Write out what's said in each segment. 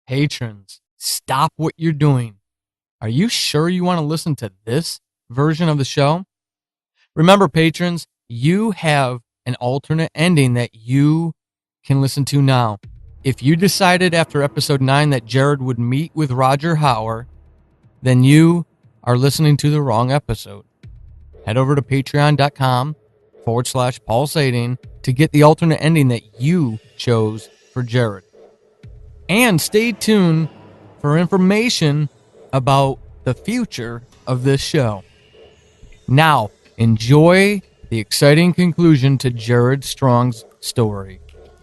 Patrons, stop what you're doing. Are you sure you want to listen to this version of the show? Remember, patrons, you have an alternate ending that you can listen to now. If you decided after episode 9 that Jared would meet with Roger Hauer, then you are listening to the wrong episode. Head over to patreon.com/pulsating to get the alternate ending that you chose for Jared. And stay tuned for information about the future of this show. Now, enjoy the exciting conclusion to Jared Strong's story.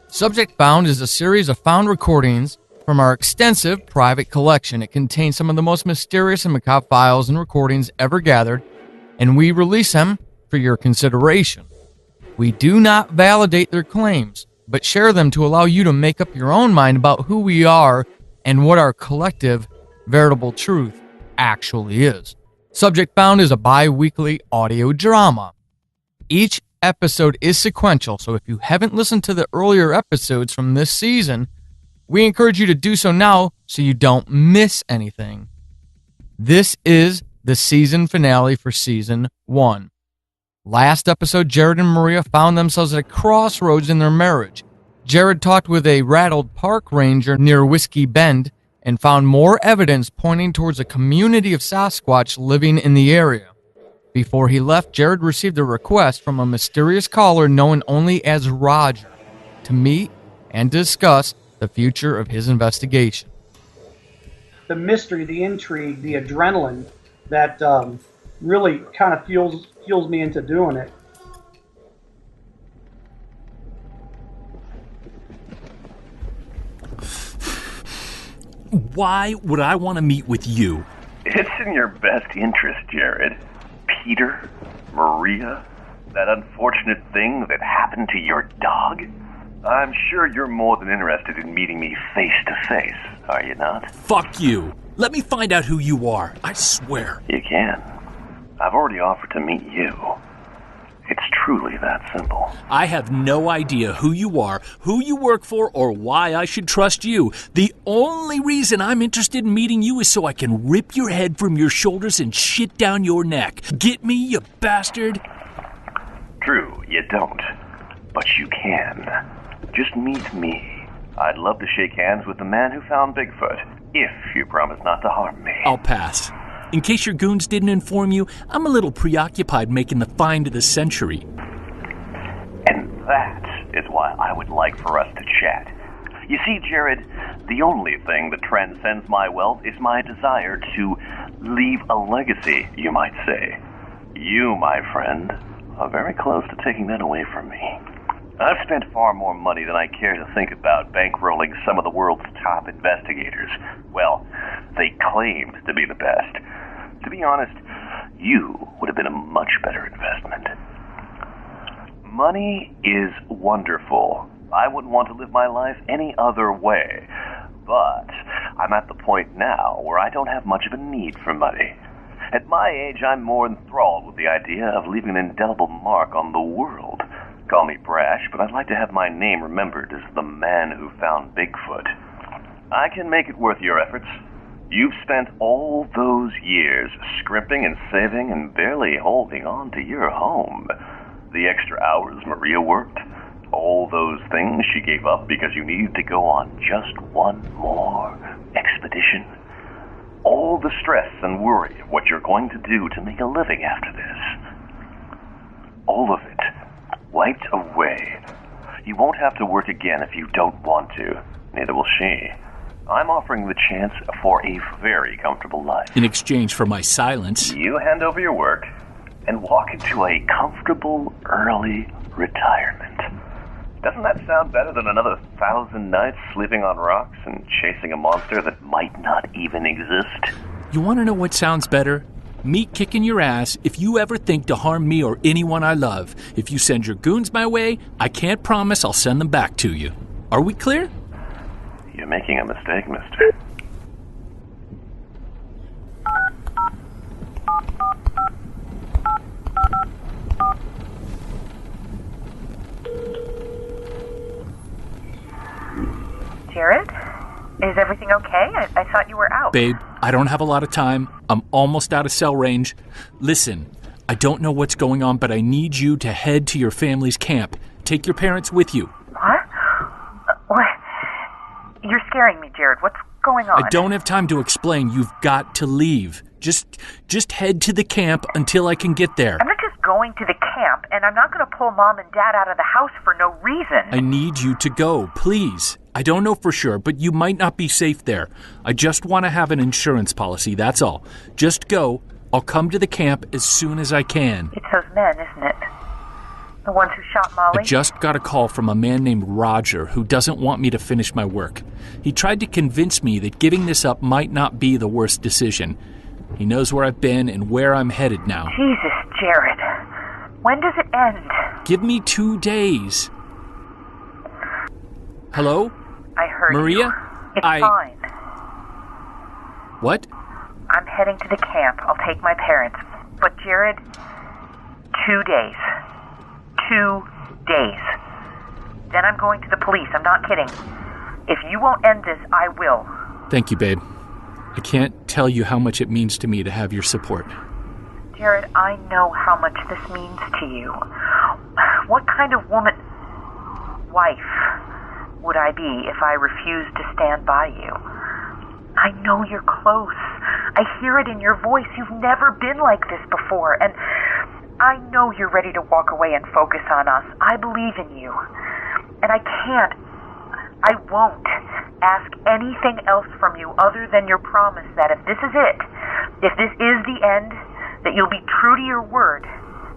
Subject Found is a series of found recordings from our extensive private collection. It contains some of the most mysterious and macabre files and recordings ever gathered, and we release them for your consideration. We do not validate their claims, but share them to allow you to make up your own mind about who we are and what our collective veritable truth actually is. Subject Found is a bi-weekly audio drama. Each episode is sequential, so if you haven't listened to the earlier episodes from this season, we encourage you to do so now so you don't miss anything. This is the season finale for season 1. Last episode, Jared and Maria found themselves at a crossroads in their marriage. Jared talked with a rattled park ranger near Whiskey Bend and found more evidence pointing towards a community of Sasquatch living in the area. Before he left, Jared received a request from a mysterious caller known only as Roger to meet and discuss the future of his investigation. The mystery, the intrigue, the adrenaline that really kind of fuels me into doing it. Why would I want to meet with you? It's in your best interest, Jared. Peter, Maria, that unfortunate thing that happened to your dog? I'm sure you're more than interested in meeting me face to face, are you not? Fuck you. Let me find out who you are, I swear. You can. I've already offered to meet you. It's truly that simple. I have no idea who you are, who you work for, or why I should trust you. The only reason I'm interested in meeting you is so I can rip your head from your shoulders and shit down your neck. Get me, you bastard? True, you don't. But you can. Just meet me. I'd love to shake hands with the man who found Bigfoot, if you promise not to harm me. I'll pass. In case your goons didn't inform you, I'm a little preoccupied making the find of the century. And that is why I would like for us to chat. You see, Jared, the only thing that transcends my wealth is my desire to leave a legacy, you might say. You, my friend, are very close to taking that away from me. I've spent far more money than I care to think about bankrolling some of the world's top investigators. Well, they claimed to be the best. To be honest, you would have been a much better investment. Money is wonderful. I wouldn't want to live my life any other way. But I'm at the point now where I don't have much of a need for money. At my age, I'm more enthralled with the idea of leaving an indelible mark on the world. Call me brash, but I'd like to have my name remembered as the man who found Bigfoot. I can make it worth your efforts. You've spent all those years scrimping and saving and barely holding on to your home. The extra hours Maria worked, all those things she gave up because you needed to go on just one more expedition. All the stress and worry of what you're going to do to make a living after this. All of it wiped away. You won't have to work again if you don't want to. Neither will she. I'm offering the chance for a very comfortable life. In exchange for my silence. You hand over your work and walk into a comfortable early retirement. Doesn't that sound better than another 1,000 nights sleeping on rocks and chasing a monster that might not even exist? You want to know what sounds better? Me kicking your ass if you ever think to harm me or anyone I love. If you send your goons my way, I can't promise I'll send them back to you. Are we clear? You're making a mistake, mister. Jared? Is everything okay? okay? I thought you were out. Babe, I don't have a lot of time. I'm almost out of cell range. Listen, I don't know what's going on, but I need you to head to your family's camp. Take your parents with you. What? What? You're scaring me, Jared. What's going on? I don't have time to explain. You've got to leave. Just head to the camp until I can get there. I'm not just going to the camp, and I'm not going to pull Mom and Dad out of the house for no reason. I need you to go, please. I don't know for sure, but you might not be safe there. I just want to have an insurance policy, that's all. Just go. I'll come to the camp as soon as I can. It's those men, isn't it? The ones who shot Molly? I just got a call from a man named Roger who doesn't want me to finish my work. He tried to convince me that giving this up might not be the worst decision. He knows where I've been and where I'm headed now. Jesus, Jared. When does it end? Give me 2 days. Hello? I heard Maria? you. It's fine. What? I'm heading to the camp. I'll take my parents. But, Jared, 2 days. 2 days. Then I'm going to the police. I'm not kidding. If you won't end this, I will. Thank you, babe. I can't tell you how much it means to me to have your support. Jared, I know how much this means to you. What kind of wife would I be if I refused to stand by you? I know you're close. I hear it in your voice. You've never been like this before, and I know you're ready to walk away and focus on us. I believe in you, and I won't ask anything else from you other than your promise that if this is it, if this is the end, that you'll be true to your word,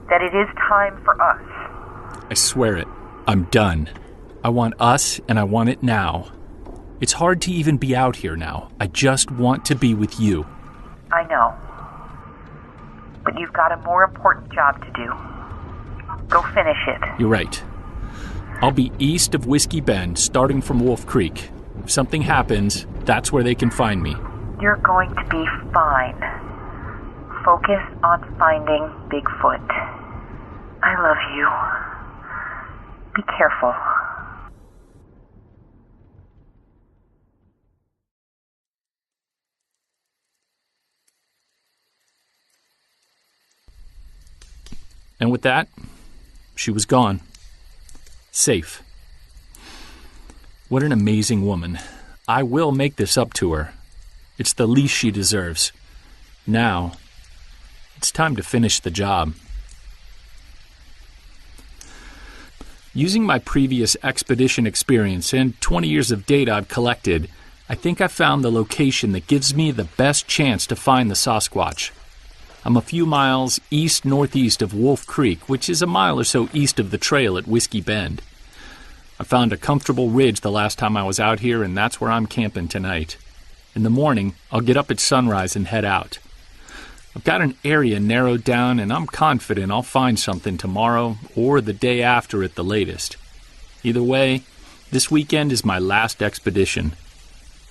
that it is time for us. I swear it. I'm done. I want us, and I want it now. It's hard to even be out here now. I just want to be with you. I know. But you've got a more important job to do. Go finish it. You're right. I'll be east of Whiskey Bend, starting from Wolf Creek. If something happens, that's where they can find me. You're going to be fine. Focus on finding Bigfoot. I love you. Be careful. And with that, she was gone. Safe. What an amazing woman. I will make this up to her. It's the least she deserves. Now, it's time to finish the job. Using my previous expedition experience and 20 years of data I've collected, I think I found the location that gives me the best chance to find the Sasquatch. I'm a few miles east-northeast of Wolf Creek, which is a mile or so east of the trail at Whiskey Bend. I found a comfortable ridge the last time I was out here, and that's where I'm camping tonight. In the morning, I'll get up at sunrise and head out. I've got an area narrowed down, and I'm confident I'll find something tomorrow or the day after at the latest. Either way, this weekend is my last expedition.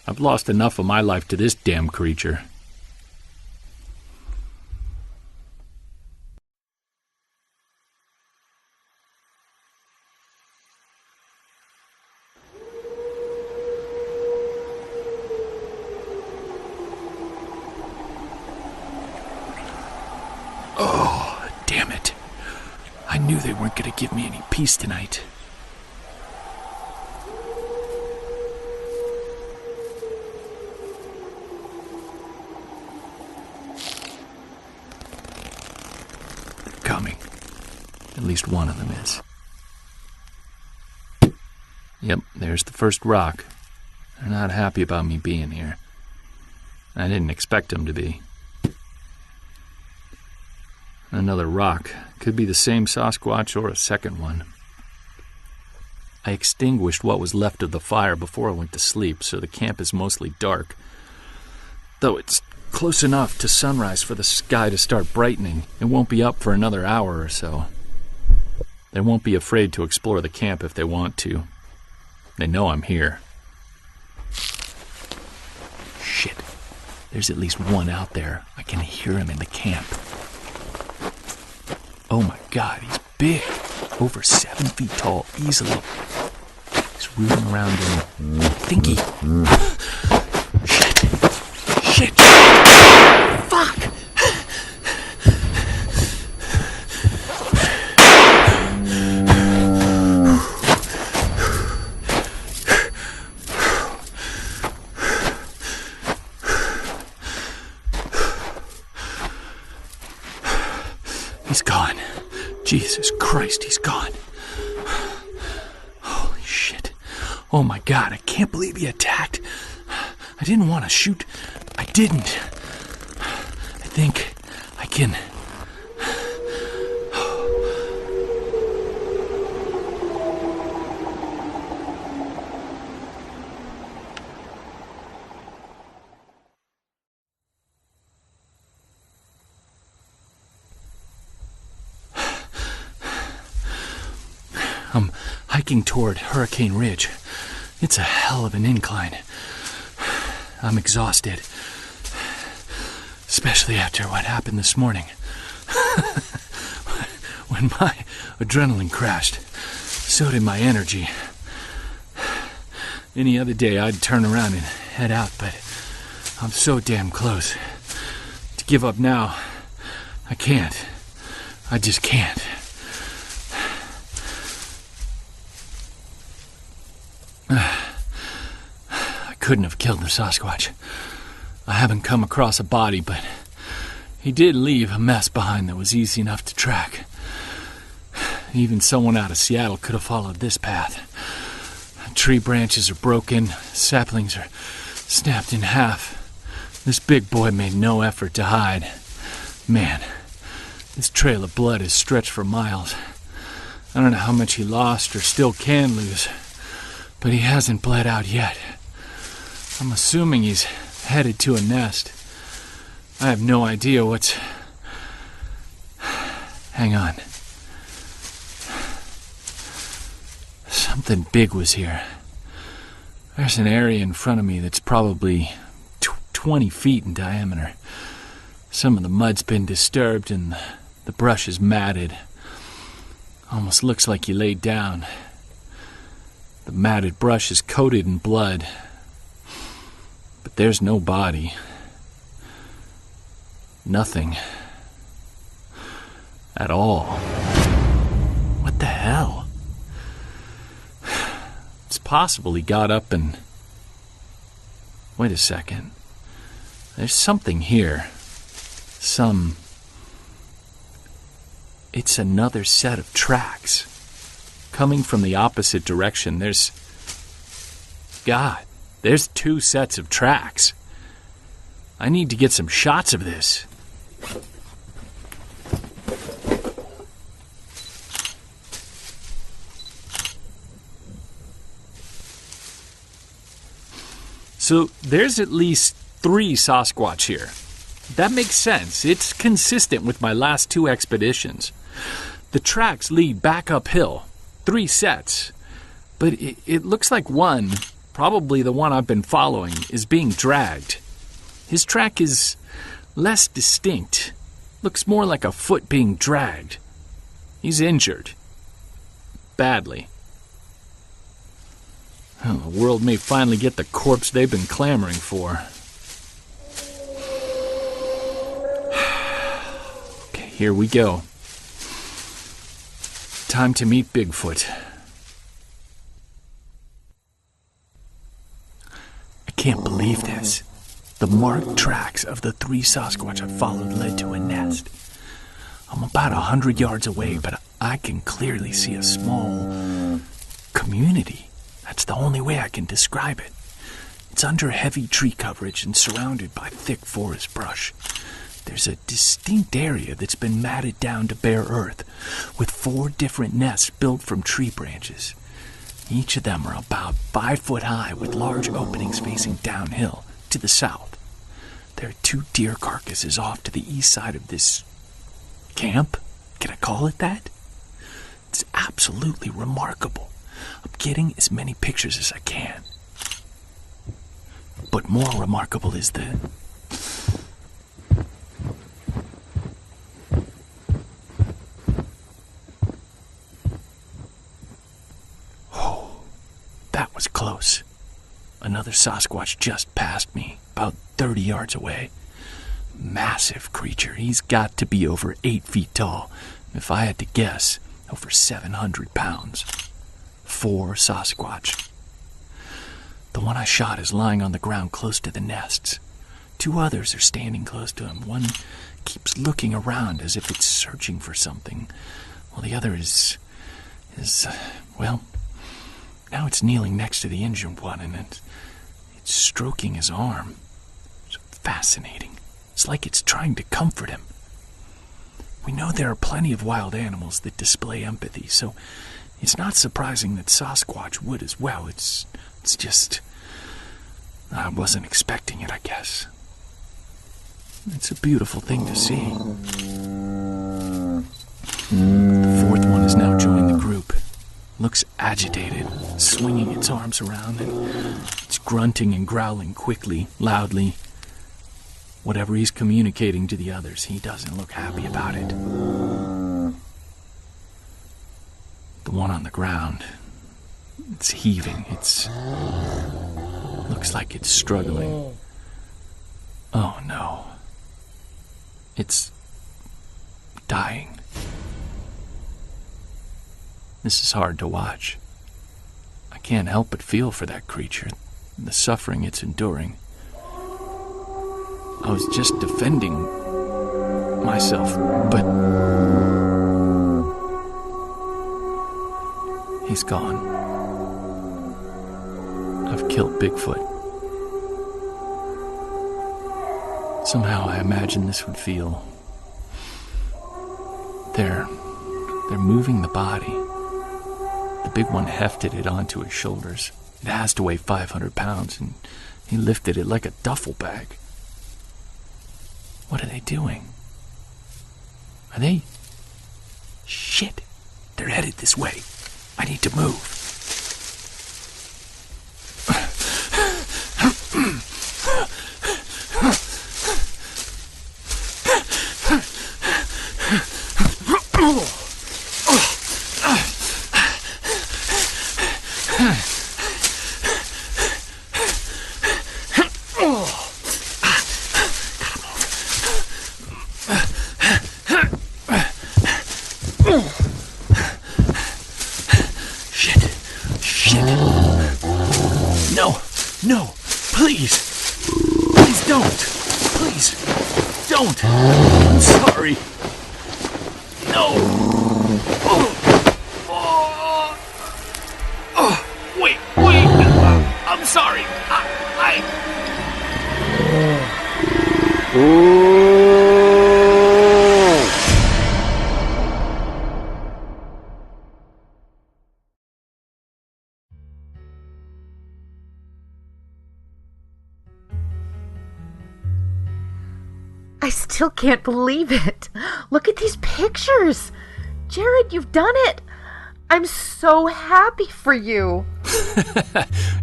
I've lost enough of my life to this damn creature. Oh, damn it. I knew they weren't going to give me any peace tonight. They're coming. At least one of them is. Yep, there's the first rock. They're not happy about me being here. I didn't expect them to be. Another rock. Could be the same Sasquatch or a second one. I extinguished what was left of the fire before I went to sleep, so the camp is mostly dark. Though it's close enough to sunrise for the sky to start brightening, it won't be up for another hour or so. They won't be afraid to explore the camp if they want to. They know I'm here. Shit. There's at least one out there. I can hear him in the camp. Oh my God, he's big. Over 7 feet tall, easily. He's rooting around in thinky. He's gone. Jesus Christ, he's gone. Holy shit. Oh my God, I can't believe he attacked. I didn't want to shoot. I didn't. I think I can... I'm hiking toward Hurricane Ridge. It's a hell of an incline. I'm exhausted. Especially after what happened this morning. When my adrenaline crashed, so did my energy. Any other day I'd turn around and head out, but I'm so damn close. To give up now, I can't. I just can't. I couldn't have killed the Sasquatch. I haven't come across a body, but he did leave a mess behind that was easy enough to track. Even someone out of Seattle could have followed this path. Tree branches are broken, saplings are snapped in half. This big boy made no effort to hide. Man, this trail of blood is stretched for miles. I don't know how much he lost or still can lose, but he hasn't bled out yet. I'm assuming he's headed to a nest. I have no idea what's... Hang on. Something big was here. There's an area in front of me that's probably 20 feet in diameter. Some of the mud's been disturbed and the brush is matted. Almost looks like he laid down. The matted brush is coated in blood. But there's no body. Nothing. At all. What the hell? It's possible he got up and... Wait a second. There's something here. It's another set of tracks. Coming from the opposite direction. There's 2 sets of tracks. I need to get some shots of this. So there's at least 3 Sasquatch here. That makes sense. It's consistent with my last 2 expeditions. The tracks lead back uphill. 3 sets. But it looks like one, probably the one I've been following, is being dragged. His track is less distinct. Looks more like a foot being dragged. He's injured. Badly. Well, the world may finally get the corpse they've been clamoring for. Okay, here we go. Time to meet Bigfoot. I can't believe this. The marked tracks of the 3 Sasquatch I followed led to a nest. I'm about 100 yards away, but I can clearly see a small community. That's the only way I can describe it. It's under heavy tree coverage and surrounded by thick forest brush. There's a distinct area that's been matted down to bare earth, with 4 different nests built from tree branches. Each of them are about 5 foot high, with large openings facing downhill to the south. There are 2 deer carcasses off to the east side of this camp. Can I call it that? It's absolutely remarkable. I'm getting as many pictures as I can. But more remarkable is the... Oh, that was close. Another Sasquatch just passed me, about 30 yards away. Massive creature. He's got to be over 8 feet tall. If I had to guess, over 700 pounds. 4 Sasquatch. The one I shot is lying on the ground close to the nests. 2 others are standing close to him. One keeps looking around as if it's searching for something, while the other is well, now it's kneeling next to the injured one, and it's stroking his arm. It's fascinating. It's like it's trying to comfort him. We know there are plenty of wild animals that display empathy, so it's not surprising that Sasquatch would as well. It's just... I wasn't expecting it, I guess. It's a beautiful thing to see. The fourth one has now joined the group. Looks agitated, swinging its arms around, and it's grunting and growling quickly, loudly. Whatever he's communicating to the others, he doesn't look happy about it. The one on the ground, it's heaving. Looks like it's struggling. Oh no. It's dying. This is hard to watch. I can't help but feel for that creature, the suffering it's enduring. I was just defending myself, but he's gone. I've killed Bigfoot. Somehow I imagined this would feel. They're moving the body. The big one hefted it onto his shoulders. It has to weigh 500 pounds, and he lifted it like a duffel bag. What are they doing? Are they... Shit! They're headed this way. I need to move. No, please. Please don't. Please don't. I'm sorry. No. Wait. I'm sorry. I still can't believe it. Look at these pictures. Jared, you've done it. I'm so happy for you.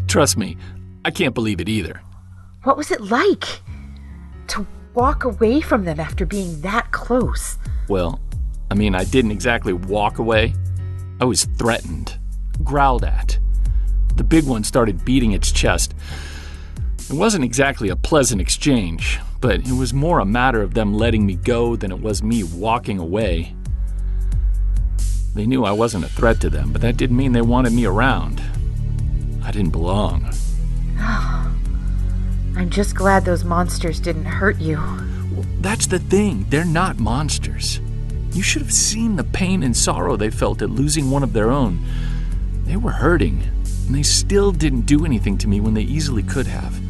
Trust me, I can't believe it either. What was it like to walk away from them after being that close? Well, I didn't exactly walk away. I was threatened, growled at. The big one started beating its chest. It wasn't exactly a pleasant exchange, but it was more a matter of them letting me go than it was me walking away. They knew I wasn't a threat to them, but that didn't mean they wanted me around. I didn't belong. I'm just glad those monsters didn't hurt you. Well, that's the thing. They're not monsters. You should have seen the pain and sorrow they felt at losing one of their own. They were hurting, and they still didn't do anything to me when they easily could have.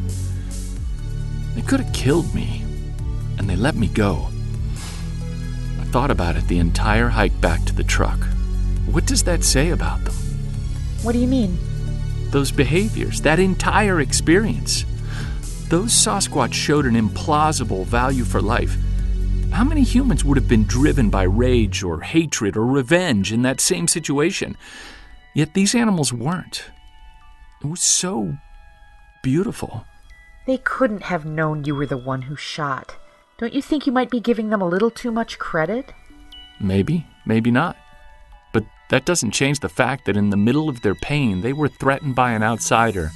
They could have killed me, and they let me go. I thought about it the entire hike back to the truck. What does that say about them? What do you mean? Those behaviors, that entire experience. Those Sasquatch showed an implausible value for life. How many humans would have been driven by rage or hatred or revenge in that same situation? Yet these animals weren't. It was so beautiful. They couldn't have known you were the one who shot. Don't you think you might be giving them a little too much credit? Maybe, maybe not. But that doesn't change the fact that in the middle of their pain, they were threatened by an outsider.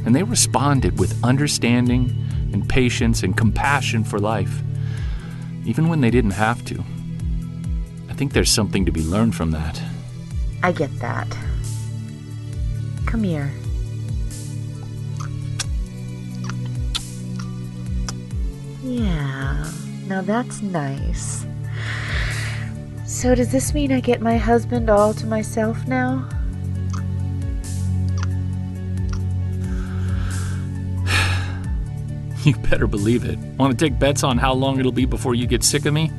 And they responded with understanding and patience and compassion for life, even when they didn't have to. I think there's something to be learned from that. I get that. Come here. Yeah, Now that's nice. So does this mean I get my husband all to myself now? You better believe it. Want to take bets on how long it'll be before you get sick of me?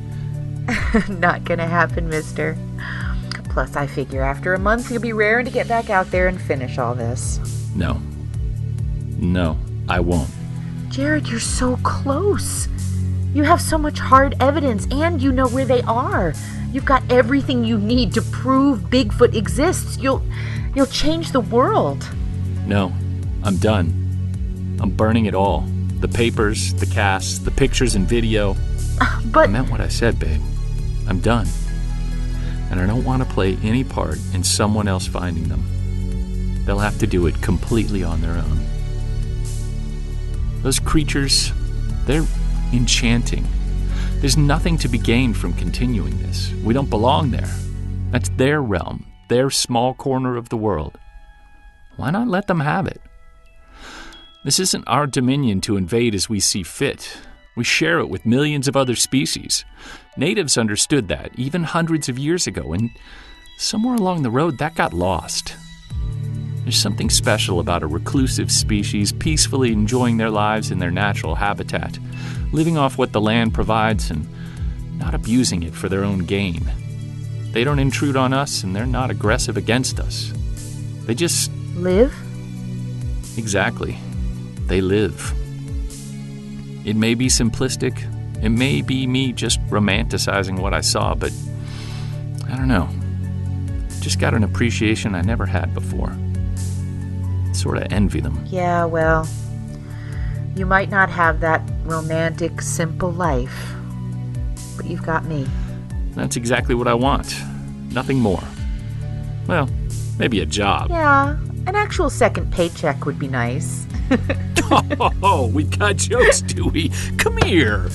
Not gonna happen, mister. Plus, I figure after a month you'll be raring to get back out there and finish all this. No. No, I won't. Jared, you're so close. You have so much hard evidence, and you know where they are. You've got everything you need to prove Bigfoot exists. You'll change the world. No, I'm done. I'm burning it all. The papers, the casts, the pictures and video. But I meant what I said, babe. I'm done. And I don't want to play any part in someone else finding them. They'll have to do it completely on their own. Those creatures, they're enchanting. There's nothing to be gained from continuing this. We don't belong there. That's their realm, their small corner of the world. Why not let them have it? This isn't our dominion to invade as we see fit. We share it with millions of other species. Natives understood that, even hundreds of years ago, and somewhere along the road that got lost. There's something special about a reclusive species peacefully enjoying their lives in their natural habitat, living off what the land provides and not abusing it for their own gain. They don't intrude on us, and they're not aggressive against us. They just... live? Exactly. They live. It may be simplistic. It may be me just romanticizing what I saw, but I don't know. Just got an appreciation I never had before. Sort of envy them. Yeah, well, you might not have that romantic, simple life, but you've got me. That's exactly what I want. Nothing more. Well, maybe a job. Yeah, an actual second paycheck would be nice. Oh, we got jokes, do we? Come here.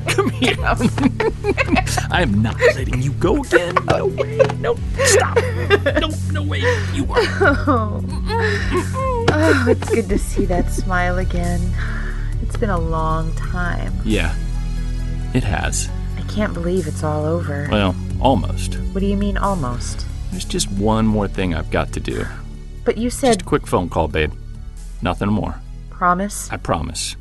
Come here. I am not letting you go again. No way. No, stop. No way. You are. Oh, it's good to see that smile again. It's been a long time. Yeah, it has. I can't believe it's all over. Well, almost. What do you mean, almost? There's just one more thing I've got to do. But you said... Just a quick phone call, babe. Nothing more. Promise? I promise.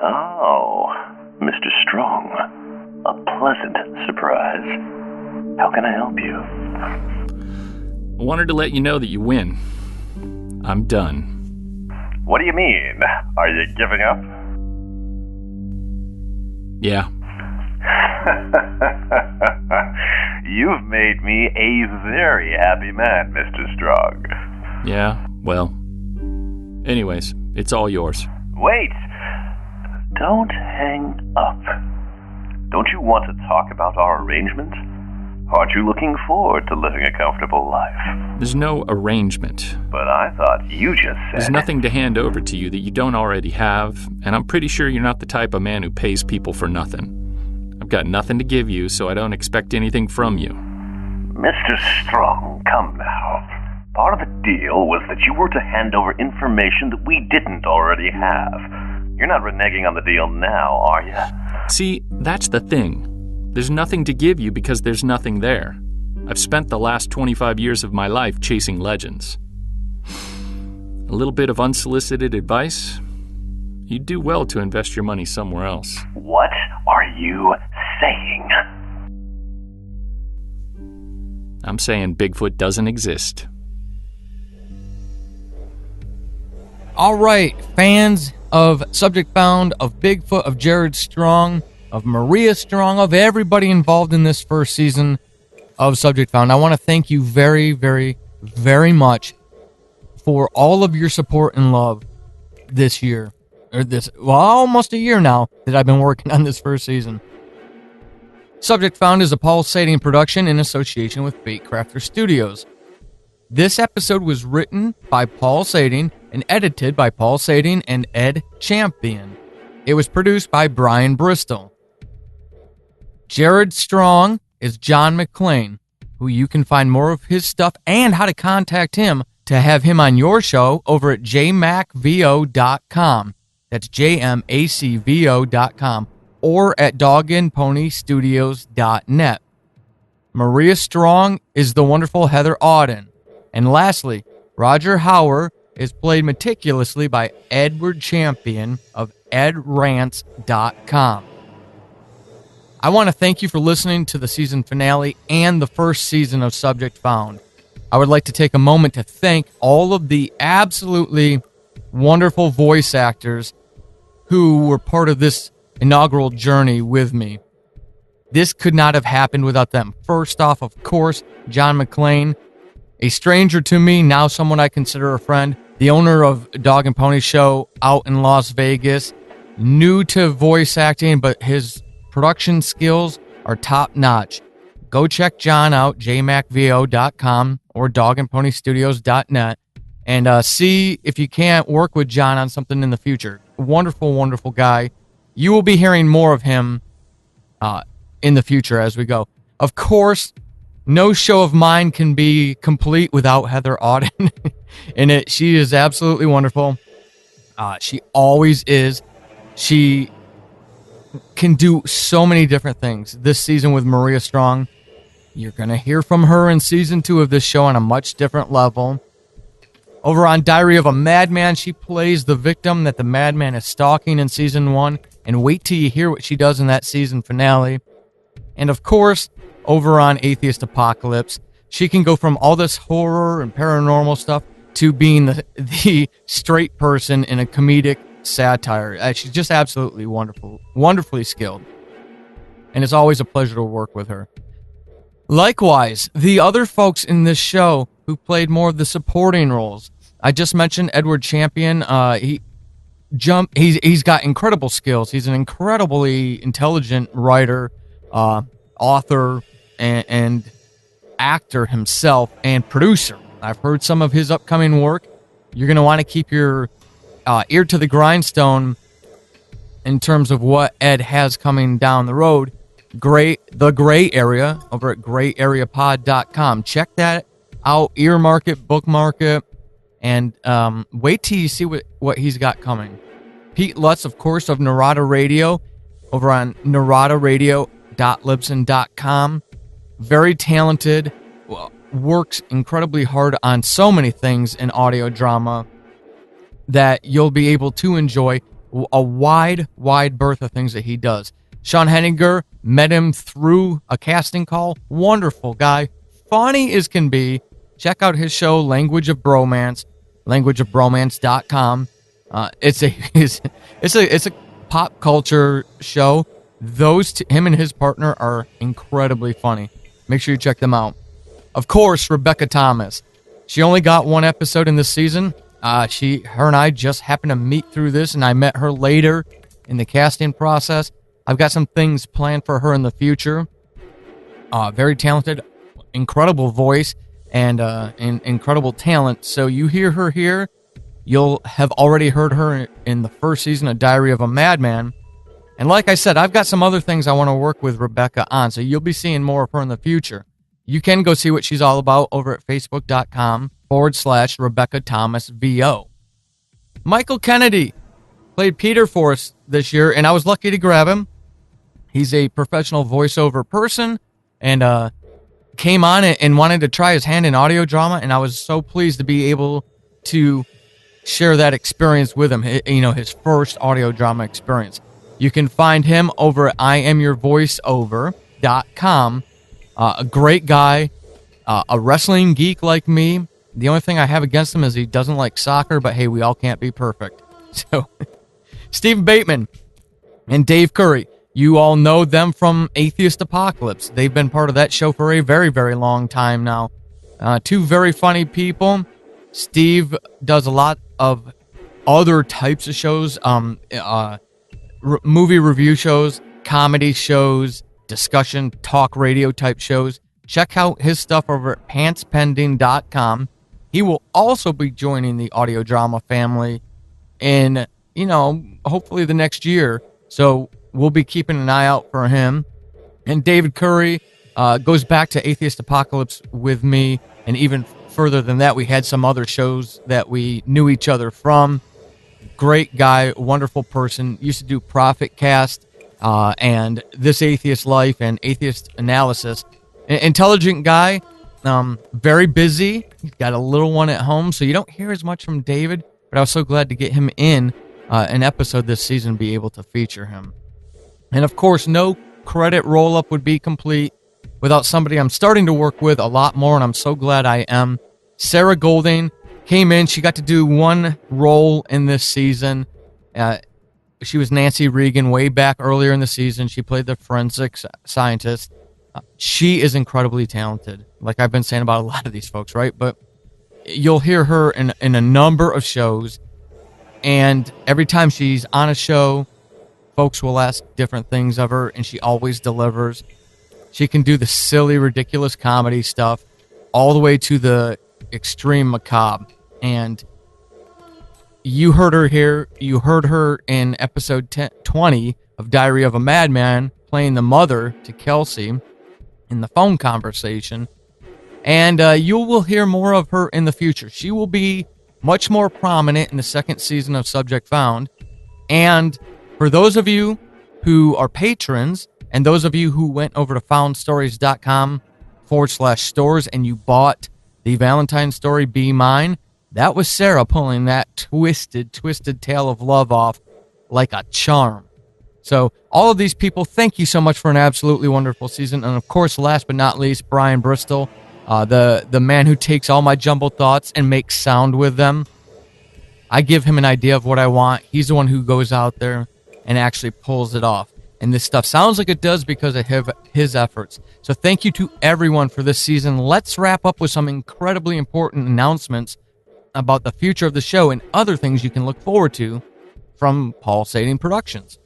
Oh, Mr. Strong. A pleasant surprise. How can I help you? I wanted to let you know that you win. I'm done. What do you mean? Are you giving up? Yeah. You've made me a very happy man, Mr. Strong. Yeah, well. Anyways, it's all yours. Wait! Don't hang up. Don't you want to talk about our arrangement? Aren't you looking forward to living a comfortable life? There's no arrangement. But I thought you just said... There's nothing to hand over to you that you don't already have, and I'm pretty sure you're not the type of man who pays people for nothing. I've got nothing to give you, so I don't expect anything from you. Mr. Strong, come now. Part of the deal was that you were to hand over information that we didn't already have. You're not reneging on the deal now, are you? See, that's the thing. There's nothing to give you because there's nothing there. I've spent the last 25 years of my life chasing legends. A little bit of unsolicited advice? You'd do well to invest your money somewhere else. What are you saying? I'm saying Bigfoot doesn't exist. All right, fans of Subject Found, of Bigfoot, of Jared Strong, of Maria Strong, of everybody involved in this first season of Subject Found. I want to thank you very, very, very much for all of your support and love this year. Almost a year now that I've been working on this first season. Subject Found is a pulsating production in association with Baitcrafter Studios. This episode was written by Paul Sading and edited by Paul Sading and Ed Champion. It was produced by Brian Bristol. Jared Strong is John McClane, who you can find more of his stuff and how to contact him to have him on your show over at jmacvo.com. That's jmacvo.com, or at dogandponystudios.net. Maria Strong is the wonderful Heather Auden. And lastly, Roger Hauer is played meticulously by Edward Champion of edrantz.com. I want to thank you for listening to the season finale and the first season of Subject Found. I would like to take a moment to thank all of the absolutely wonderful voice actors who were part of this inaugural journey with me. This could not have happened without them. First off, of course, John McClane, a stranger to me, now someone I consider a friend, the owner of Dog and Pony Show out in Las Vegas, new to voice acting, but his production skills are top-notch. Go check John out, jmacvo.com or dogandponystudios.net, and see if you can't work with John on something in the future. Wonderful, wonderful guy. You will be hearing more of him in the future as we go. Of course, no show of mine can be complete without Heather Auden in it. She is absolutely wonderful. She always is. She can do so many different things. This season with Maria Strong, you're going to hear from her in season 2 of this show on a much different level. Over on Diary of a Madman, she plays the victim that the madman is stalking in season 1, and wait till you hear what she does in that season finale. And of course, over on Atheist Apocalypse, she can go from all this horror and paranormal stuff to being the straight person in a comedic satire. She's just absolutely wonderful, wonderfully skilled. And it's always a pleasure to work with her. Likewise, the other folks in this show who played more of the supporting roles. I just mentioned Edward Champion. He's got incredible skills. He's an incredibly intelligent writer, author, and actor himself, and producer. I've heard some of his upcoming work. You're going to want to keep your ear to the grindstone in terms of what Ed has coming down the road. The Gray Area over at grayareapod.com. Check that out, earmark it, bookmark it, and wait till you see what he's got coming. Pete Lutz, of course, of Narada Radio over on naradaradio.libsyn.com. Very talented, works incredibly hard on so many things in audio drama that you'll be able to enjoy a wide berth of things that he does. Sean Henniger, met him through a casting call. Wonderful guy. Funny as can be. Check out his show, Language of Bromance, languageofbromance.com. It's a pop culture show. Him and his partner are incredibly funny. Make sure you check them out. Of course, Rebecca Thomas. She only got one episode in this season. Her and I just happened to meet through this, and I met her later in the casting process. I've got some things planned for her in the future. Very talented, incredible voice, and incredible talent. So you hear her here, you'll have already heard her in the first season of Diary of a Madman. And like I said, I've got some other things I want to work with Rebecca on, so you'll be seeing more of her in the future. You can go see what she's all about over at facebook.com/Rebecca Thomas VO. Michael Kennedy played Peter for us this year, and I was lucky to grab him. He's a professional voiceover person, and came on it and wanted to try his hand in audio drama, and I was so pleased to be able to share that experience with him, his first audio drama experience. You can find him over at IamYourVoiceover.com. A great guy, a wrestling geek like me. The only thing I have against him is he doesn't like soccer, but hey, we all can't be perfect. So, Steve Bateman and Dave Curry. You all know them from Atheist Apocalypse. They've been part of that show for a very, very long time now. Two very funny people. Steve does a lot of other types of shows, movie review shows, comedy shows, discussion, talk radio type shows. Check out his stuff over at pantspending.com. He will also be joining the audio drama family in, hopefully the next year. So we'll be keeping an eye out for him. And David Curry Goes back to Atheist Apocalypse with me, and even further than that, we had some other shows that we knew each other from. Great guy, wonderful person. Used to do Prophet Cast and This Atheist Life and Atheist Analysis. Intelligent guy, very busy. He's got a little one at home, so you don't hear as much from David, but I was so glad to get him in an episode this season, be able to feature him. And of course, no credit roll-up would be complete without somebody I'm starting to work with a lot more, and I'm so glad I am. Sarah Golding came in. She got to do one role in this season. She was Nancy Regan way back earlier in the season. She played the forensic scientist. She is incredibly talented, like I've been saying about a lot of these folks, right? But you'll hear her in a number of shows, and every time she's on a show, folks will ask different things of her, and she always delivers. She can do the silly, ridiculous comedy stuff all the way to the extreme macabre. And you heard her here. You heard her in episode 20 of Diary of a Madman playing the mother to Kelsey in the phone conversation. And you will hear more of her in the future. She will be much more prominent in the second season of Subject Found. And for those of you who are patrons, and those of you who went over to foundstories.com/stores and you bought the Valentine story, Be Mine, that was Sarah pulling that twisted tale of love off like a charm. So all of these people, thank you so much for an absolutely wonderful season. And of course, last but not least, Brian Bristol, the man who takes all my jumbled thoughts and makes sound with them. I give him an idea of what I want. He's the one who goes out there and actually pulls it off. And this stuff sounds like it does because of his efforts. So thank you to everyone for this season. Let's wrap up with some incredibly important announcements about the future of the show and other things you can look forward to from Pulsating Productions.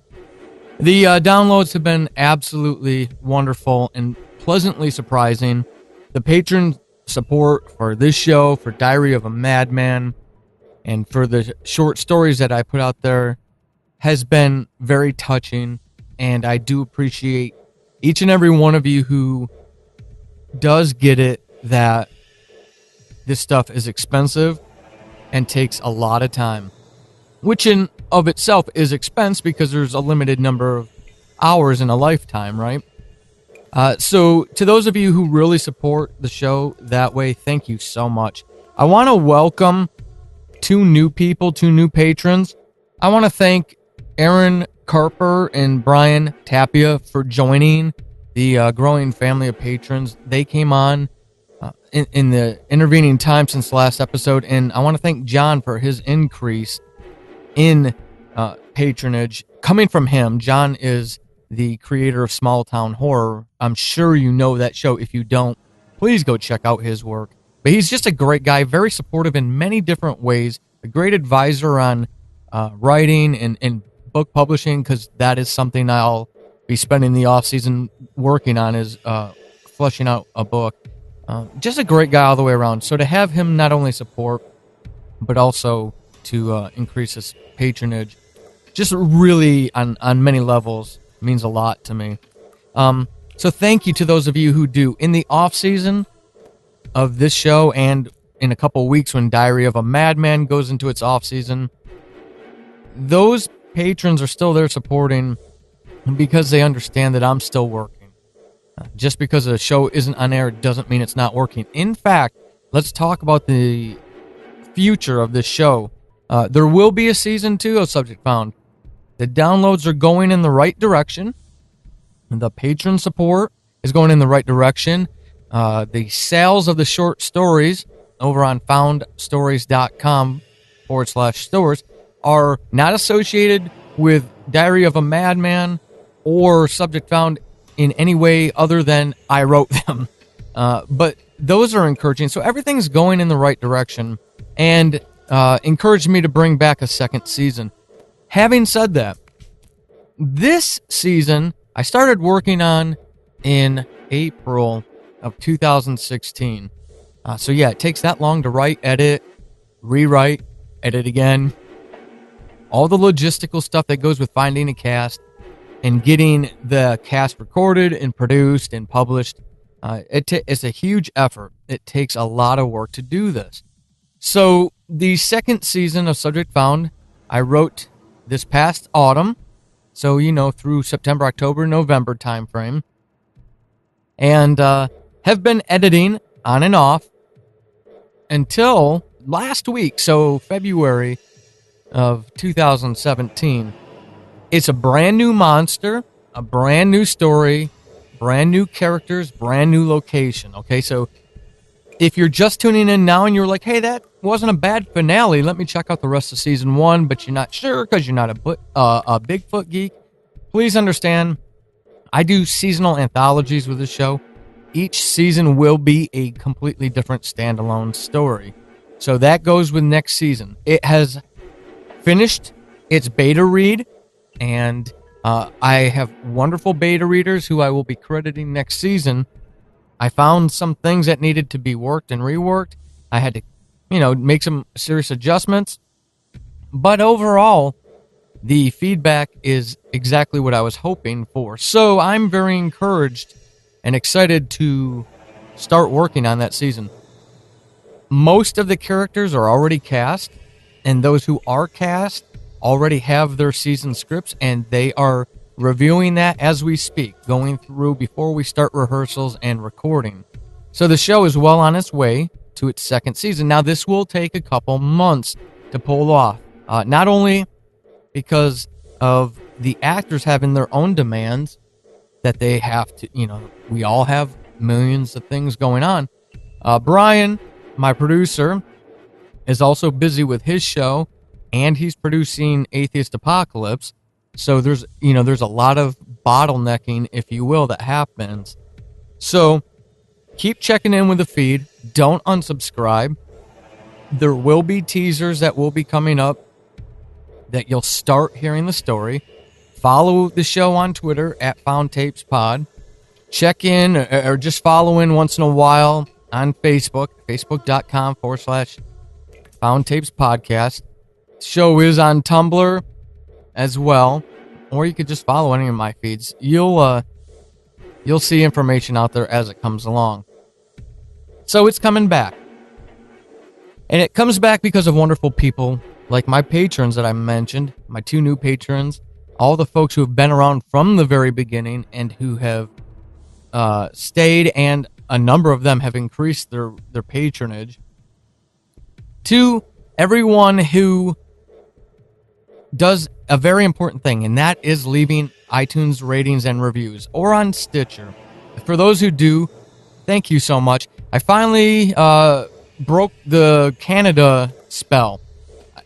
The downloads have been absolutely wonderful and pleasantly surprising. The patron support for this show, for Diary of a Madman, and for the short stories that I put out there has been very touching. And I do appreciate each and every one of you who does get it that this stuff is expensive and takes a lot of time, which in of itself is expense because there's a limited number of hours in a lifetime, right? So to those of you who really support the show that way, thank you so much. I want to welcome two new patrons. I want to thank Aaron Carper and Brian Tapia for joining the growing family of patrons. They came on in the intervening time since the last episode, and I want to thank John for his increase in patronage coming from him. John is the creator of Small Town Horror. I'm sure you know that show. If you don't, please go check out his work. But he's just a great guy, very supportive in many different ways, a great advisor on writing and book publishing, because that is something I'll be spending the off season working on, is fleshing out a book. Just a great guy all the way around. So to have him not only support, but also to increase his patronage, just really on many levels, means a lot to me. So thank you to those of you who do. In the off season of this show, and in a couple weeks when Diary of a Madman goes into its off season, those patrons are still there supporting because they understand that I'm still working. Just because a show isn't on air doesn't mean it's not working. In fact, let's talk about the future of this show. There will be a season 2 of Subject Found. The downloads are going in the right direction. The patron support is going in the right direction. The sales of the short stories over on foundstories.com/stores are not associated with Diary of a Madman or Subject Found in any way other than I wrote them. But those are encouraging. So everything's going in the right direction, and encouraged me to bring back a second season. Having said that, this season I started working on in April of 2016. So yeah, it takes that long to write, edit, rewrite, edit again. All the logistical stuff that goes with finding a cast and getting the cast recorded and produced and published. It's a huge effort. It takes a lot of work to do this. So the second season of Subject Found, I wrote this past autumn. So, through September, October, November timeframe. And have been editing on and off until last week, so February of 2017. It's a brand new monster, a brand new story, brand new characters, brand new location. Okay, so if you're just tuning in now and you're like, hey, that wasn't a bad finale, let me check out the rest of season 1, but you're not sure because you're not a Bigfoot geek, please understand, I do seasonal anthologies with the show. Each season will be a completely different standalone story. So that goes with next season. It has finished its beta read, and I have wonderful beta readers who I will be crediting next season. I found some things that needed to be worked and reworked. I had to, make some serious adjustments. But overall, the feedback is exactly what I was hoping for. So I'm very encouraged and excited to start working on that season. Most of the characters are already cast, and those who are cast already have their season scripts, and they are reviewing that as we speak, going through before we start rehearsals and recording. So the show is well on its way to its second season. Now, this will take a couple months to pull off, not only because of the actors having their own demands that they have to, we all have millions of things going on. Brian, my producer, is also busy with his show, and he's producing Atheist Apocalypse. So there's a lot of bottlenecking, if you will, that happens. So keep checking in with the feed. Don't unsubscribe. There will be teasers that will be coming up that you'll start hearing the story. Follow the show on Twitter at FoundTapesPod. Check in or just follow in once in a while on Facebook, facebook.com/FoundTapesPodcast. The show is on Tumblr as well, or you could just follow any of my feeds. You'll see information out there as it comes along. So it's coming back. And it comes back because of wonderful people like my patrons that I mentioned, my 2 new patrons, all the folks who have been around from the very beginning and who have stayed, and a number of them have increased their patronage. To everyone who does a very important thing, and that is leaving iTunes ratings and reviews, or on Stitcher. For those who do, thank you so much. I finally broke the Canada spell,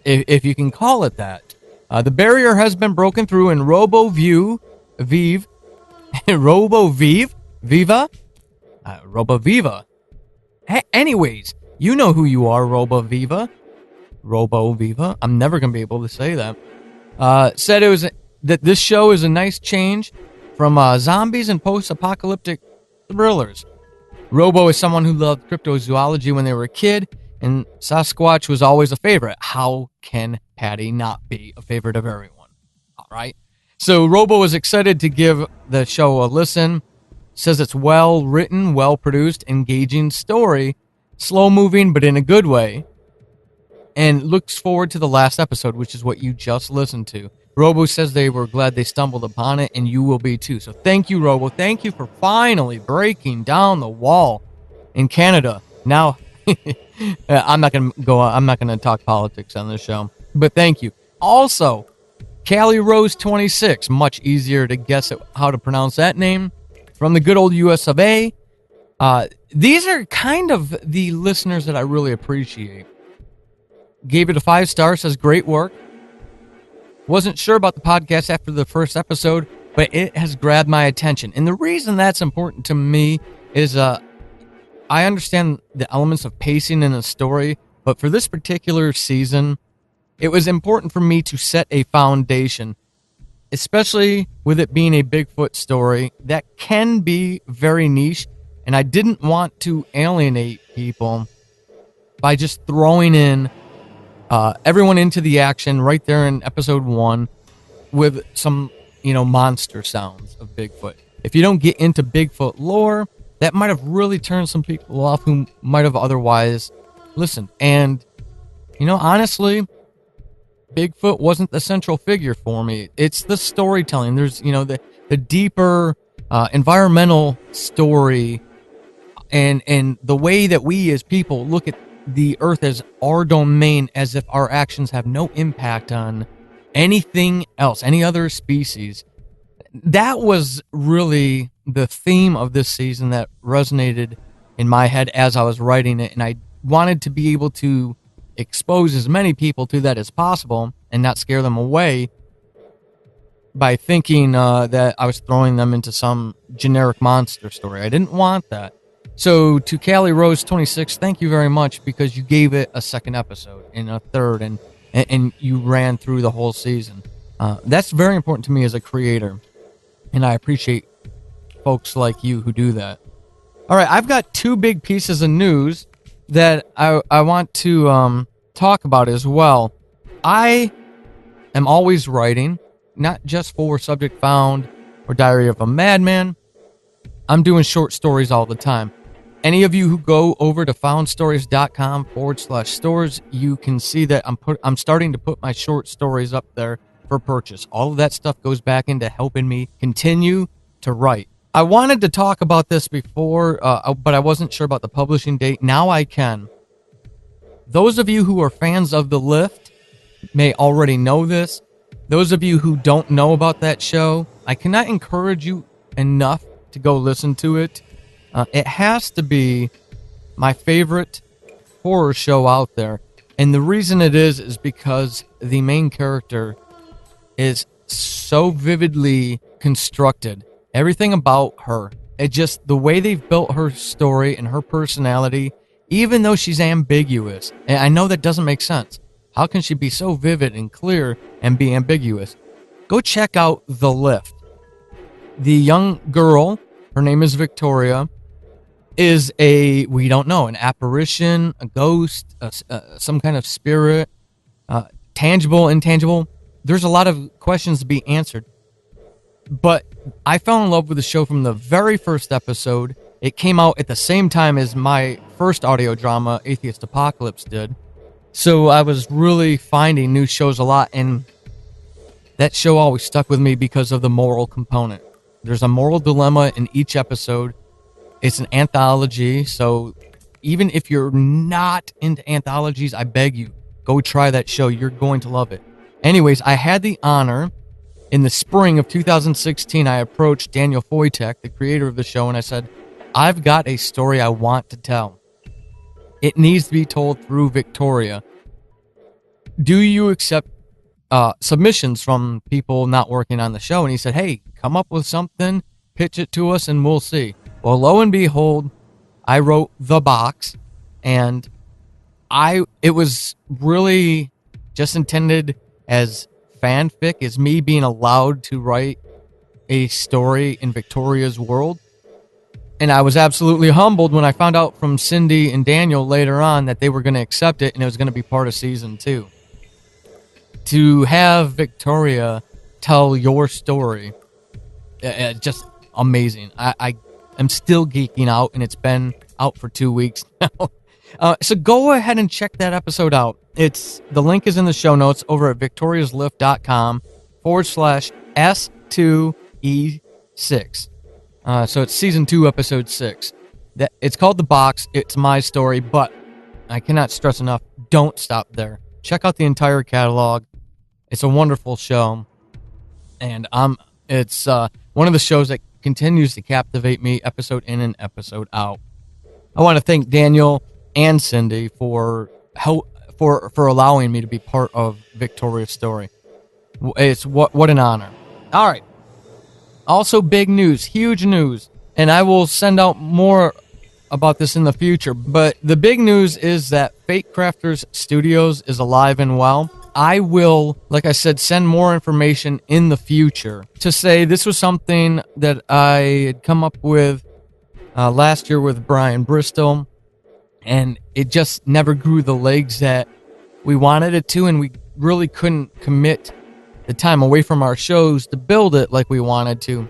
if you can call it that. The barrier has been broken through, and RoboViva, RoboViva. Anyways, you know who you are, RoboViva. I'm never going to be able to say that. Said that this show is a nice change from zombies and post-apocalyptic thrillers. Robo is someone who loved cryptozoology when they were a kid, and Sasquatch was always a favorite. How can Patty not be a favorite of everyone? All right. So Robo is excited to give the show a listen. Says it's well written, well produced, engaging story, slow moving, but in a good way. And looks forward to the last episode, which is what you just listened to. Robo says they were glad they stumbled upon it, and you will be too. So thank you, Robo. Thank you for finally breaking down the wall in Canada. Now, I'm not going to talk politics on this show, but thank you. Also, Callie Rose 26, much easier to guess how to pronounce that name, from the good old US of A. These are kind of the listeners that I really appreciate. Gave it a 5 stars, says great work. Wasn't sure about the podcast after the first episode, but it has grabbed my attention. And the reason that's important to me is I understand the elements of pacing in a story, but for this particular season, it was important for me to set a foundation, especially with it being a Bigfoot story that can be very niche, and I didn't want to alienate people by just throwing in everyone into the action right there in episode 1 with some, monster sounds of Bigfoot. If you don't get into Bigfoot lore, that might have really turned some people off who might have otherwise listened. And, honestly, Bigfoot wasn't the central figure for me. It's the storytelling. There's, the deeper environmental story and the way that we as people look at the earth as our domain, as if our actions have no impact on anything else, any other species. That was really the theme of this season that resonated in my head as I was writing it, and I wanted to be able to expose as many people to that as possible and not scare them away by thinking that I was throwing them into some generic monster story. I didn't want that. So to Callie Rose 26, thank you very much, because you gave it a second episode and a third, and you ran through the whole season. That's very important to me as a creator, and I appreciate folks like you who do that. All right, I've got two big pieces of news that I want to talk about as well. I am always writing, not just for Subject Found or Diary of a Madman. I'm doing short stories all the time. Any of you who go over to foundstories.com/stores, you can see that I'm starting to put my short stories up there for purchase. All of that stuff goes back into helping me continue to write. I wanted to talk about this before, but I wasn't sure about the publishing date. Now I can. Those of you who are fans of The Lift may already know this. Those of you who don't know about that show, I cannot encourage you enough to go listen to it. It has to be my favorite horror show out there. And the reason it is because the main character is so vividly constructed. Everything about her. It just, the way they've built her story and her personality, even though she's ambiguous. And I know that doesn't make sense. How can she be so vivid and clear and be ambiguous? Go check out The Lift. The young girl, her name is Victoria, is we don't know, an apparition, a ghost, some kind of spirit, tangible, intangible. There's a lot of questions to be answered. But I fell in love with the show from the very first episode. It came out at the same time as my first audio drama, Atheist Apocalypse, did. So I was really finding new shows a lot, and that show always stuck with me because of the moral component. There's a moral dilemma in each episode. It's an anthology, so even if you're not into anthologies, I beg you, go try that show. You're going to love it. Anyways, I had the honor, in the spring of 2016, I approached Daniel Foytek, the creator of the show, and I said, I've got a story I want to tell. It needs to be told through Victoria. Do you accept submissions from people not working on the show? And he said, hey, come up with something, pitch it to us, and we'll see. Well, lo and behold, I wrote The Box, and it was really just intended as fanfic, as me being allowed to write a story in Victoria's world. And I was absolutely humbled when I found out from Cindy and Daniel later on that they were going to accept it and it was going to be part of season 2. To have Victoria tell your story, just amazing. I'm still geeking out, and it's been out for 2 weeks now. So go ahead and check that episode out. The link is in the show notes over at victoriaslift.com/S2E6. So it's season 2, episode 6. It's called The Box. It's my story, but I cannot stress enough, don't stop there. Check out the entire catalog. It's a wonderful show, and it's one of the shows that continues to captivate me episode in and episode out. I want to thank Daniel and Cindy for allowing me to be part of Victoria's story. It's what an honor. All right. Also, big news, huge news, and I will send out more about this in the future, but the big news is that Fate Crafters Studios is alive and well. I will, like I said, send more information in the future to say this was something that I had come up with last year with Brian Bristol, and it just never grew the legs that we wanted it to, and we really couldn't commit the time away from our shows to build it like we wanted to.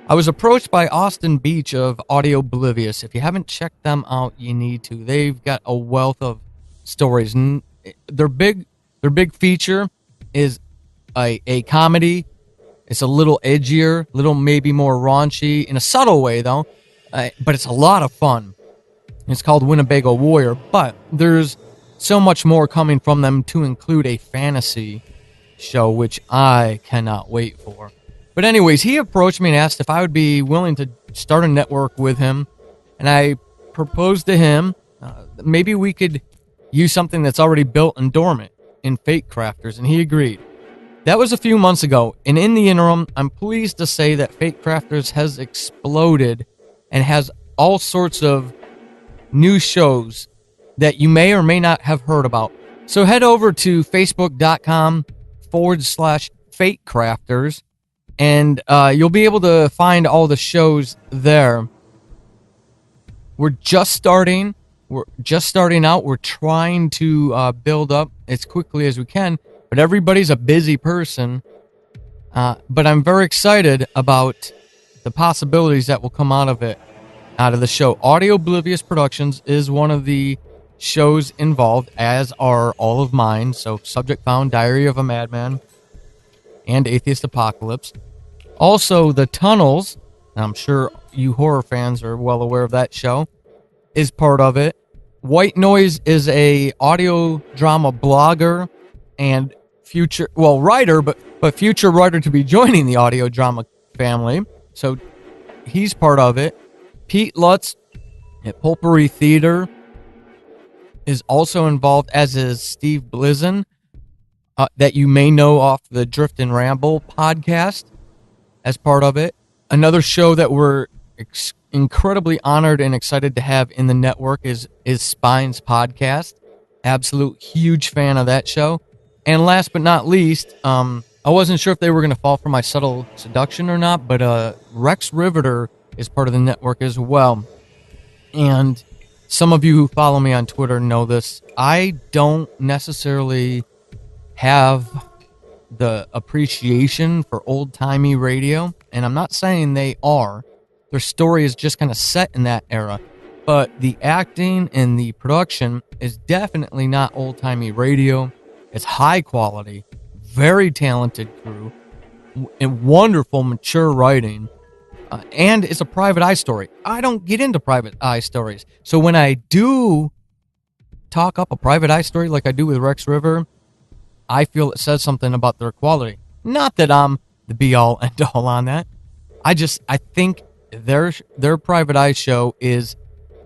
I was approached by Austin Beach of Audio Oblivious. If you haven't checked them out, you need to. They've got a wealth of stories. Their big feature is a comedy. It's a little edgier, little maybe more raunchy, in a subtle way though, but it's a lot of fun. It's called Winnebago Warrior, but there's so much more coming from them, to include a fantasy show, which I cannot wait for. But anyways, he approached me and asked if I would be willing to start a network with him. And I proposed to him, maybe we could use something that's already built and dormant in Fate Crafters, and he agreed. That was a few months ago, and in the interim, I'm pleased to say that Fate Crafters has exploded and has all sorts of new shows that you may or may not have heard about. So head over to facebook.com/Fate Crafters, and you'll be able to find all the shows there. We're just starting out. We're trying to build up as quickly as we can, but everybody's a busy person. But I'm very excited about the possibilities that will come out of the show. Audio Oblivious Productions is one of the shows involved, as are all of mine. So Subject Found, Diary of a Madman, and Atheist Apocalypse. Also, The Tunnels, I'm sure you horror fans are well aware of that show, is part of it. White Noise is a audio drama blogger and writer, but future writer to be joining the audio drama family. So he's part of it. Pete Lutz at Pulpery Theater is also involved, as is Steve Blizen, that you may know off the Drift and Ramble podcast, as part of it. Another show that we're incredibly honored and excited to have in the network is Spine's podcast. Absolute huge fan of that show. And last but not least, I wasn't sure if they were going to fall for my subtle seduction or not, but Rex Riveter is part of the network as well. And some of you who follow me on Twitter know this. I don't necessarily have the appreciation for old-timey radio, and I'm not saying they are. Their story is just kind of set in that era, but the acting and the production is definitely not old-timey radio. It's high quality, very talented crew, and wonderful, mature writing, and it's a private eye story. I don't get into private eye stories, so when I do talk up a private eye story like I do with Rex River, I feel it says something about their quality. Not that I'm the be-all, end-all on that. I think their private eye show is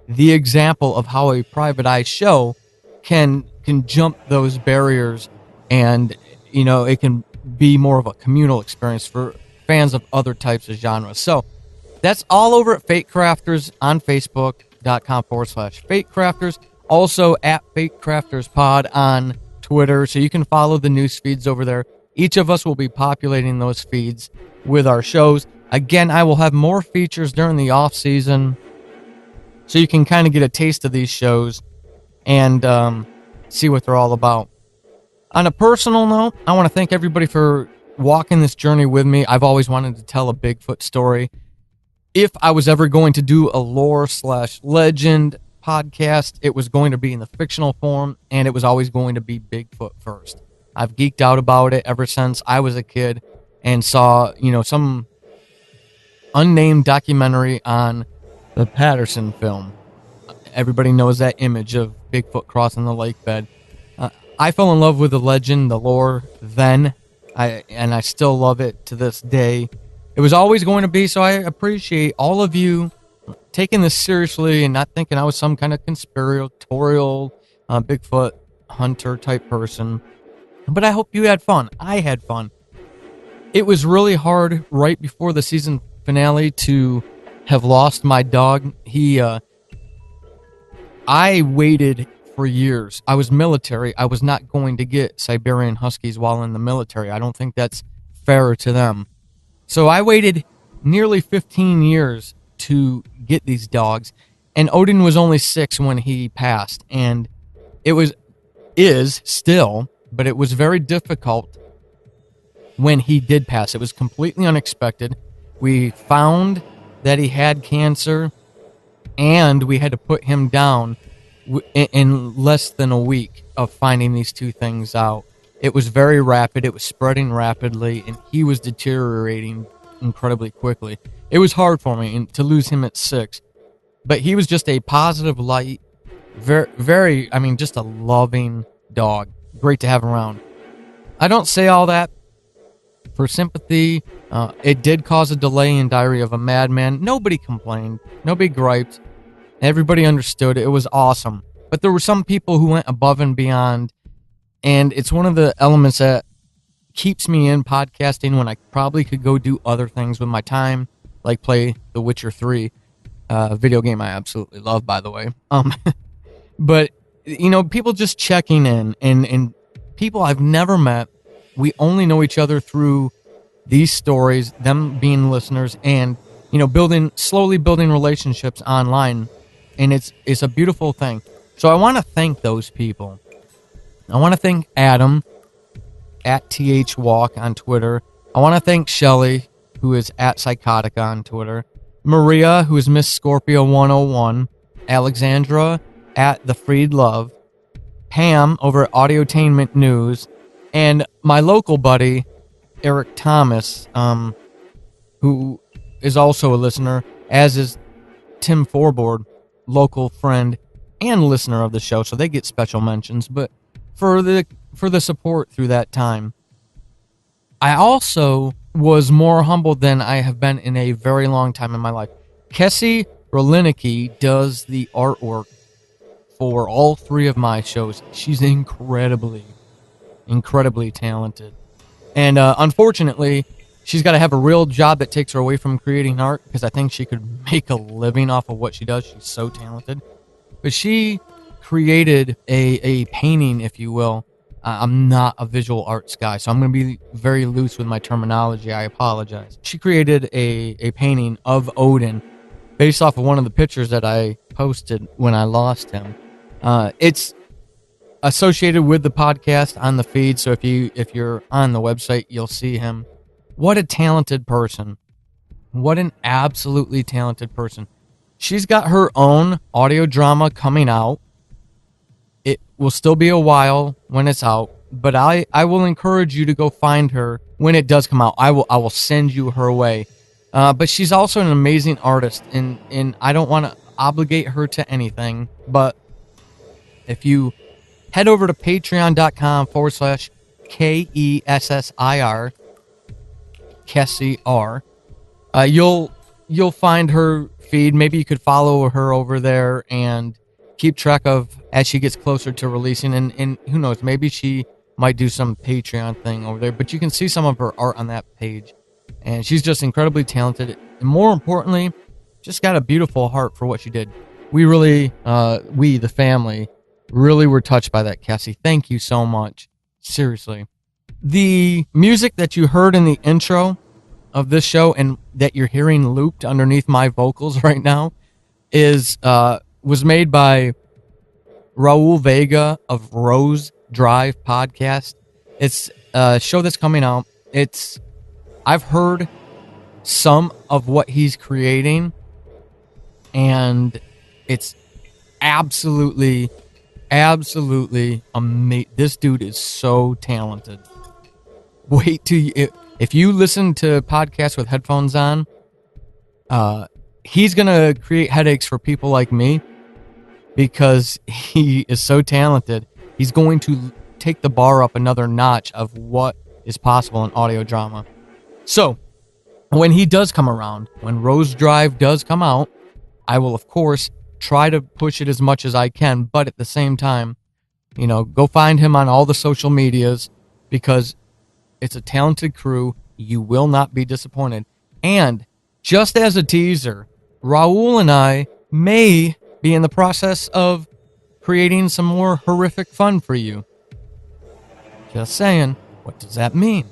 the example of how a private eye show can jump those barriers, and it can be more of a communal experience for fans of other types of genres. So that's all over at Fate Crafters on Facebook.com/Fate Crafters. Also at Fate Crafters Pod on Twitter, so you can follow the news feeds over there. Each of us will be populating those feeds with our shows. Again, I will have more features during the off season, so you can kind of get a taste of these shows and see what they're all about. On a personal note, I want to thank everybody for walking this journey with me. I've always wanted to tell a Bigfoot story. If I was ever going to do a lore/legend podcast, it was going to be in the fictional form, and it was always going to be Bigfoot first. I've geeked out about it ever since I was a kid and saw, some unnamed documentary on the Patterson film. Everybody knows that image of Bigfoot crossing the lake bed. I fell in love with the legend, the lore then, and I still love it to this day. It was always going to be, so I appreciate all of you taking this seriously and not thinking I was some kind of conspiratorial Bigfoot hunter type person. But I hope you had fun. I had fun. It was really hard right before the season finale to have lost my dog. I waited for years. I was military. I was not going to get Siberian Huskies while in the military. I don't think that's fair to them. So I waited nearly 15 years to get these dogs, and Odin was only 6 when he passed, and it is still, but it was very difficult when he did pass. It was completely unexpected. We found that he had cancer, and we had to put him down in less than a week of finding these two things out. It was very rapid. It was spreading rapidly, and he was deteriorating incredibly quickly. It was hard for me to lose him at 6, but he was just a positive light, just a loving dog. Great to have around. I don't say all that for sympathy. It did cause a delay in Diary of a Madman. Nobody complained. Nobody griped. Everybody understood. It was awesome. But there were some people who went above and beyond, and it's one of the elements that keeps me in podcasting when I probably could go do other things with my time, like play The Witcher 3, a video game I absolutely love, by the way. But, people just checking in, and people I've never met. We only know each other through these stories, them being listeners, and, slowly building relationships online. And it's a beautiful thing. So I want to thank those people. I want to thank Adam at THWalk on Twitter. I want to thank Shelly, who is at Psychotica on Twitter. Maria, who is Miss Scorpio 101. Alexandra at The Freed Love. Pam over at Audiotainment News. And my local buddy, Eric Thomas, who is also a listener, as is Tim Forboard, local friend and listener of the show, so they get special mentions. But for the support through that time, I also was more humbled than I have been in a very long time in my life. Kessie Rolinecki does the artwork for all 3 of my shows. She's incredibly talented. And unfortunately, she's got to have a real job that takes her away from creating art, because I think she could make a living off of what she does. She's so talented. But she created a painting, if you will. I'm not a visual arts guy, so I'm going to be very loose with my terminology. I apologize. She created a painting of Odin based off of one of the pictures that I posted when I lost him. It's associated with the podcast on the feed, so if you're on the website, you'll see him. What a talented person. What an absolutely talented person. She's got her own audio drama coming out. It will still be a while when it's out, but I will encourage you to go find her when it does come out. I will send you her way. But she's also an amazing artist, and I don't want to obligate her to anything, but if you head over to patreon.com/KESSIR, Kessie R, you'll find her feed. Maybe you could follow her over there and keep track of as she gets closer to releasing, and who knows, maybe she might do some Patreon thing over there, but you can see some of her art on that page. And she's just incredibly talented, and more importantly, just got a beautiful heart for what she did. We really, the family, really were touched by that, Cassie. Thank you so much. Seriously. The music that you heard in the intro of this show and that you're hearing looped underneath my vocals right now was made by Raul Vega of Rose Drive Podcast. It's a show that's coming out. I've heard some of what he's creating, and it's absolutely amazing. This dude is so talented. Wait till if you listen to podcasts with headphones on, he's gonna create headaches for people like me because he is so talented. He's going to take the bar up another notch of what is possible in audio drama. So, when he does come around, when Rose Drive does come out, I will, of course, try to push it as much as I can, but at the same time, go find him on all the social medias, because it's a talented crew. You will not be disappointed. And just as a teaser, Raul and I may be in the process of creating some more horrific fun for you. Just saying. What does that mean?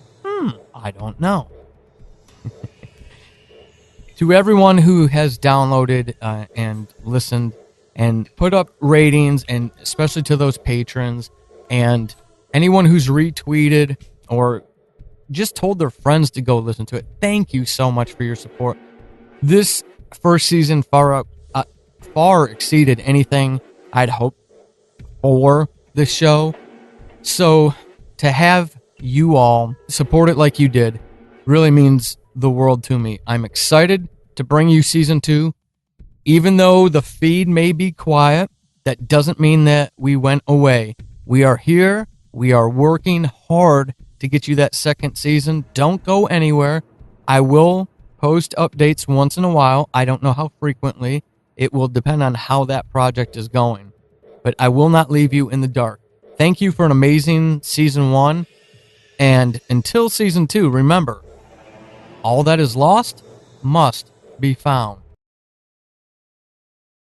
I don't know. To everyone who has downloaded and listened and put up ratings, and especially to those patrons, and anyone who's retweeted or just told their friends to go listen to it. Thank you so much for your support. This first season far exceeded anything I'd hoped for the show. So to have you all support it like you did really means the world to me. I'm excited to bring you season 2. Even though the feed may be quiet, that doesn't mean that we went away. We are here. We are working hard to get you that second season. Don't go anywhere. I will post updates once in a while. I don't know how frequently. It will depend on how that project is going. But I will not leave you in the dark. Thank you for an amazing season 1. And until season 2, remember, all that is lost must be found.